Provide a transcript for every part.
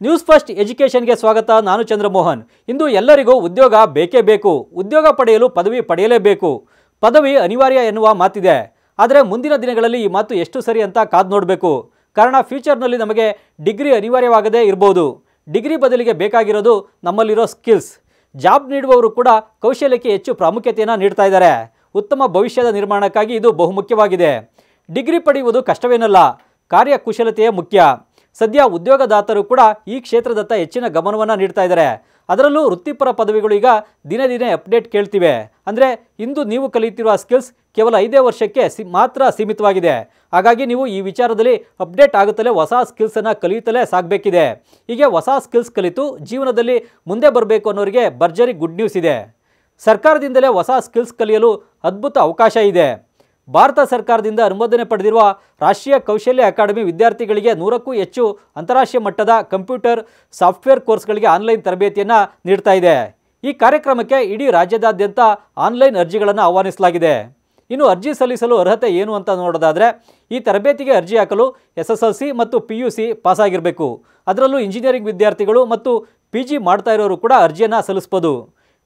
News first ಎಜುಕೇಷನ್ಗೆ ಸ್ವಾಗತ. ನಾನು ಚಂದ್ರಮೋಹನ್. ಇಂದು ಎಲ್ಲರಿಗೂ ಉದ್ಯೋಗ ಬೇಕೇ ಬೇಕು. ಉದ್ಯೋಗ ಪಡೆಯಲು ಪದವಿ ಪಡೆಯಲೇಬೇಕು. ಪದವಿ ಅನಿವಾರ್ಯ ಎನ್ನುವ ಮಾತಿದೆ. ಆದರೆ ಮುಂದಿನ ದಿನಗಳಲ್ಲಿ ಈ ಮಾತು ಎಷ್ಟು ಸರಿ ಅಂತ ಕಾದು ನೋಡಬೇಕು. ಕಾರಣ ಫ್ಯೂಚರ್ನಲ್ಲಿ ನಮಗೆ ಡಿಗ್ರಿ ಅನಿವಾರ್ಯವಾಗದೇ ಇರಬಹುದು. ಡಿಗ್ರಿ ಬದಲಿಗೆ ಬೇಕಾಗಿರೋದು ನಮ್ಮಲ್ಲಿರೋ ಸ್ಕಿಲ್ಸ್. ಜಾಬ್ ನೀಡುವವರು ಕೂಡ ಕೌಶಲ್ಯಕ್ಕೆ ಹೆಚ್ಚು ಪ್ರಾಮುಖ್ಯತೆಯನ್ನು ನೀಡ್ತಾ ಇದ್ದಾರೆ. ಉತ್ತಮ ಭವಿಷ್ಯದ ನಿರ್ಮಾಣಕ್ಕಾಗಿ ಇದು ಬಹುಮುಖ್ಯವಾಗಿದೆ. ಡಿಗ್ರಿ ಪಡೆಯುವುದು ಕಷ್ಟವೇನಲ್ಲ, ಕಾರ್ಯಕುಶಲತೆಯೇ ಮುಖ್ಯ. ಸದ್ಯ ಉದ್ಯೋಗದಾತರು ಕೂಡ ಈ ಕ್ಷೇತ್ರದತ್ತ ಹೆಚ್ಚಿನ ಗಮನವನ್ನು ನೀಡ್ತಾ ಇದ್ದಾರೆ. ಅದರಲ್ಲೂ ವೃತ್ತಿಪರ ಪದವಿಗಳು ಈಗ ದಿನೇ ದಿನೇ ಅಪ್ಡೇಟ್ ಕೇಳ್ತಿವೆ. ಅಂದರೆ ಇಂದು ನೀವು ಕಲಿಯುತ್ತಿರುವ ಸ್ಕಿಲ್ಸ್ ಕೇವಲ 5 ವರ್ಷಕ್ಕೆ ಮಾತ್ರ ಸೀಮಿತವಾಗಿದೆ. ಹಾಗಾಗಿ ನೀವು ಈ ವಿಚಾರದಲ್ಲಿ ಅಪ್ಡೇಟ್ ಆಗುತ್ತಲೇ ಹೊಸ ಸ್ಕಿಲ್ಸನ್ನು ಕಲಿಯುತ್ತಲೇ ಸಾಗಬೇಕಿದೆ. ಹೀಗೆ ಹೊಸ ಸ್ಕಿಲ್ಸ್ ಕಲಿತು ಜೀವನದಲ್ಲಿ ಮುಂದೆ ಬರಬೇಕು ಅನ್ನೋರಿಗೆ ಭರ್ಜರಿ ಗುಡ್ ನ್ಯೂಸ್ ಇದೆ. ಸರ್ಕಾರದಿಂದಲೇ ಹೊಸ ಸ್ಕಿಲ್ಸ್ ಕಲಿಯಲು ಅದ್ಭುತ ಅವಕಾಶ ಇದೆ. ಭಾರತ ಸರ್ಕಾರದಿಂದ ಅನುಮೋದನೆ ಪಡೆದಿರುವ ರಾಷ್ಟ್ರೀಯ ಕೌಶಲ್ಯ ಅಕಾಡೆಮಿ ವಿದ್ಯಾರ್ಥಿಗಳಿಗೆ 100ಕ್ಕೂ ಹೆಚ್ಚು ಅಂತಾರಾಷ್ಟ್ರೀಯ ಮಟ್ಟದ ಕಂಪ್ಯೂಟರ್ ಸಾಫ್ಟ್ವೇರ್ ಕೋರ್ಸ್ಗಳಿಗೆ ಆನ್ಲೈನ್ ತರಬೇತಿಯನ್ನು ನೀಡ್ತಾ ಇದೆ. ಈ ಕಾರ್ಯಕ್ರಮಕ್ಕೆ ಇಡೀ ರಾಜ್ಯದಾದ್ಯಂತ ಆನ್ಲೈನ್ ಅರ್ಜಿಗಳನ್ನು ಆಹ್ವಾನಿಸಲಾಗಿದೆ. ಇನ್ನು ಅರ್ಜಿ ಸಲ್ಲಿಸಲು ಅರ್ಹತೆ ಏನು ಅಂತ ನೋಡೋದಾದರೆ, ಈ ತರಬೇತಿಗೆ ಅರ್ಜಿ ಹಾಕಲು SSLC ಮತ್ತು PUC ಪಾಸಾಗಿರಬೇಕು. ಅದರಲ್ಲೂ ಇಂಜಿನಿಯರಿಂಗ್ ವಿದ್ಯಾರ್ಥಿಗಳು ಮತ್ತು PG ಮಾಡ್ತಾ ಇರೋರು ಕೂಡ ಅರ್ಜಿಯನ್ನು ಸಲ್ಲಿಸ್ಬೋದು.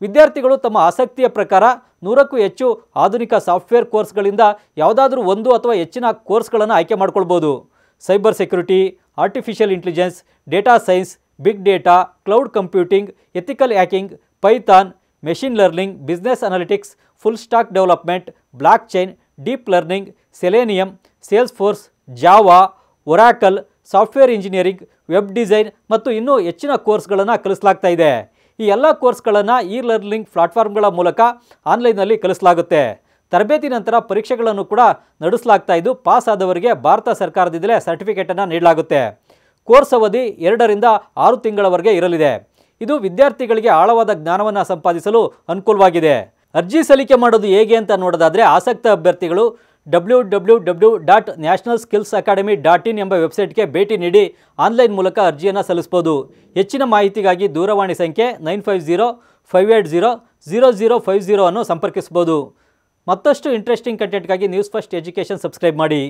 ವಿದ್ಯಾರ್ಥಿಗಳು ತಮ್ಮ ಆಸಕ್ತಿಯ ಪ್ರಕಾರ 100ಕ್ಕೂ ಹೆಚ್ಚು ಆಧುನಿಕ ಸಾಫ್ಟ್ವೇರ್ ಕೋರ್ಸ್ಗಳಿಂದ ಯಾವುದಾದ್ರೂ ಒಂದು ಅಥವಾ ಹೆಚ್ಚಿನ ಕೋರ್ಸ್ಗಳನ್ನು ಆಯ್ಕೆ ಮಾಡ್ಕೊಳ್ಬೋದು. Cyber security, artificial intelligence, data science, big data, cloud computing, ethical hacking, Python, machine learning, business analytics, full stack development, block chain, deep learning, Selenium, Salesforce, Java, Oracle, software engineering, web design ಮತ್ತು ಇನ್ನೂ ಹೆಚ್ಚಿನ ಕೋರ್ಸ್ಗಳನ್ನು ಕಲಿಸಲಾಗ್ತಾ ಇದೆ. ಈ ಎಲ್ಲ ಕೋರ್ಸ್ಗಳನ್ನು learning ಪ್ಲಾಟ್ಫಾರ್ಮ್ಗಳ ಮೂಲಕ ಆನ್ಲೈನ್ನಲ್ಲಿ ಕಲಿಸಲಾಗುತ್ತೆ. ತರಬೇತಿ ನಂತರ ಪರೀಕ್ಷೆಗಳನ್ನು ಕೂಡ ನಡೆಸಲಾಗ್ತಾ ಇದ್ದು, ಪಾಸ್ ಆದವರಿಗೆ ಭಾರತ ಸರ್ಕಾರದಿಂದಲೇ ಸರ್ಟಿಫಿಕೇಟನ್ನು ನೀಡಲಾಗುತ್ತೆ. ಕೋರ್ಸ್ ಅವಧಿ 2 ರಿಂದ 6 ತಿಂಗಳವರೆಗೆ ಇರಲಿದೆ. ಇದು ವಿದ್ಯಾರ್ಥಿಗಳಿಗೆ ಆಳವಾದ ಜ್ಞಾನವನ್ನು ಸಂಪಾದಿಸಲು ಅನುಕೂಲವಾಗಿದೆ. ಅರ್ಜಿ ಸಲ್ಲಿಕೆ ಮಾಡೋದು ಹೇಗೆ ಅಂತ ನೋಡೋದಾದರೆ, ಆಸಕ್ತ ಅಭ್ಯರ್ಥಿಗಳು www.nationalskillsacademy.in ಎಂಬ ವೆಬ್ಸೈಟ್ಗೆ ಭೇಟಿ ನೀಡಿ ಆನ್ಲೈನ್ ಮೂಲಕ ಅರ್ಜಿಯನ್ನು ಸಲ್ಲಿಸಬಹುದು. ಹೆಚ್ಚಿನ ಮಾಹಿತಿಗಾಗಿ ದೂರವಾಣಿ ಸಂಖ್ಯೆ 9505800050 ಅನ್ನು ಸಂಪರ್ಕಿಸಬಹುದು. ಮತ್ತಷ್ಟು ಇಂಟ್ರೆಸ್ಟಿಂಗ್ ಕಂಟೆಂಟ್ಗಾಗಿ ನ್ಯೂಸ್ ಫಸ್ಟ್ ಎಜುಕೇಷನ್ ಸಬ್ಸ್ಕ್ರೈಬ್ ಮಾಡಿ.